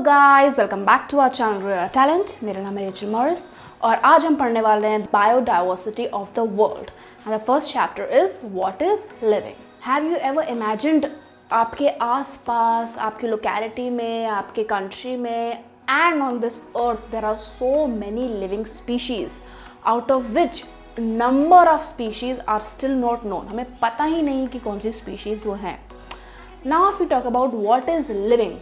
Guys, welcome back to our channel real talent. मेरा नाम है रेचल मॉरिस और आज हम पढ़ने वाले हैं biodiversity of the world and the first chapter is what is living. Have you ever imagined आपके आसपास, आपकी लोकेलिटी में, आपके कंट्री में and on this earth there are so many living species out of which number of species are still not known. हमें पता ही नहीं कि कौन सी स्पीशीज वो हैं। Now if you talk about what is living,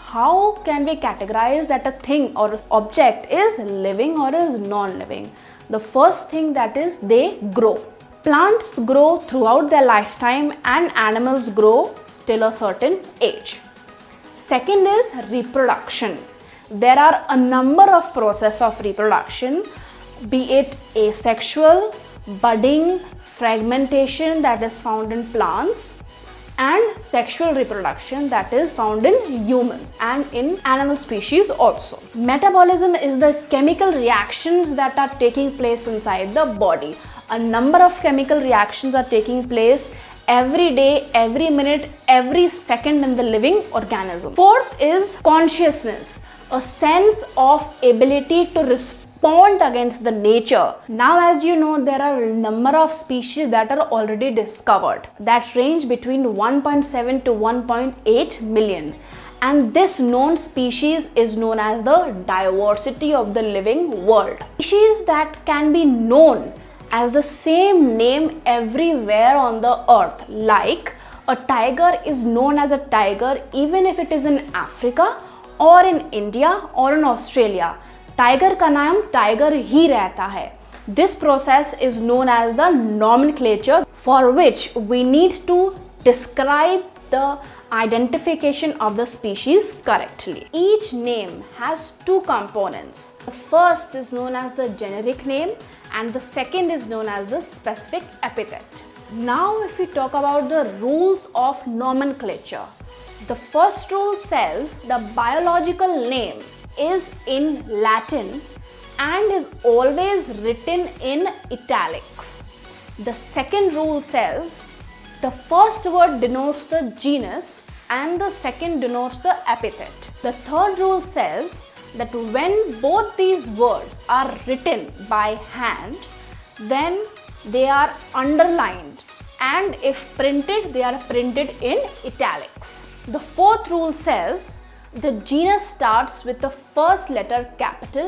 how can we categorize that a thing or object is living or is non-living? The first thing that is they grow. Plants grow throughout their lifetime and animals grow till a certain age. Second is reproduction. There are a number of processes of reproduction, be it asexual, budding, fragmentation that is found in plants, and sexual reproduction that is found in humans and in animal species also. Metabolism is the chemical reactions that are taking place inside the body. A number of chemical reactions are taking place every day, every minute, every second in the living organism. Fourth is consciousness, a sense of ability to respond against the nature. Now, as you know, there are a number of species that are already discovered that range between 1.7 to 1.8 million, and this known species is known as the diversity of the living world. Species that can be known as the same name everywhere on the earth, like a tiger is known as a tiger even if it is in Africa or in India or in Australia. Tiger का नाम tiger ही रहता है. This process is known as the nomenclature, for which we need to describe the identification of the species correctly. Each name has two components. The first is known as the generic name and the second is known as the specific epithet. Now if we talk about the rules of nomenclature, the first rule says the biological name is in Latin and is always written in italics. The second rule says the first word denotes the genus and the second denotes the epithet. The third rule says that when both these words are written by hand, then they are underlined, and if printed, they are printed in italics. The fourth rule says the genus starts with the first letter capital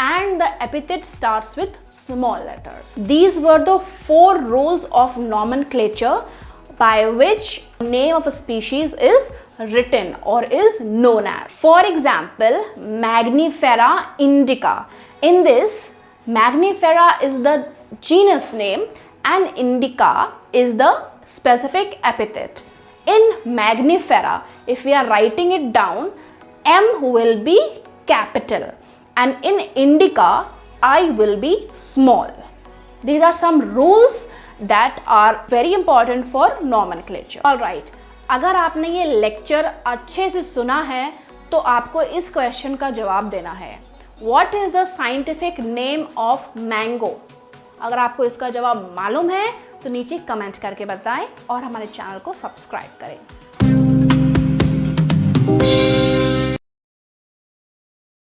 and the epithet starts with small letters. These were the four rules of nomenclature by which name of a species is written or is known as. For example, Magnifera indica. In this, Magnifera is the genus name and indica is the specific epithet. In Magnifera, if we are writing it down, M will be capital and in Indica, I will be small. These are some rules that are very important for nomenclature. Alright, अगर आपने ये lecture अच्छे से सुना है तो आपको इस क्वेश्चन का जवाब देना है. What is the scientific name of mango? अगर आपको इसका जवाब मालूम है तो नीचे कमेंट करके बताएं और हमारे चैनल को सब्सक्राइब करें.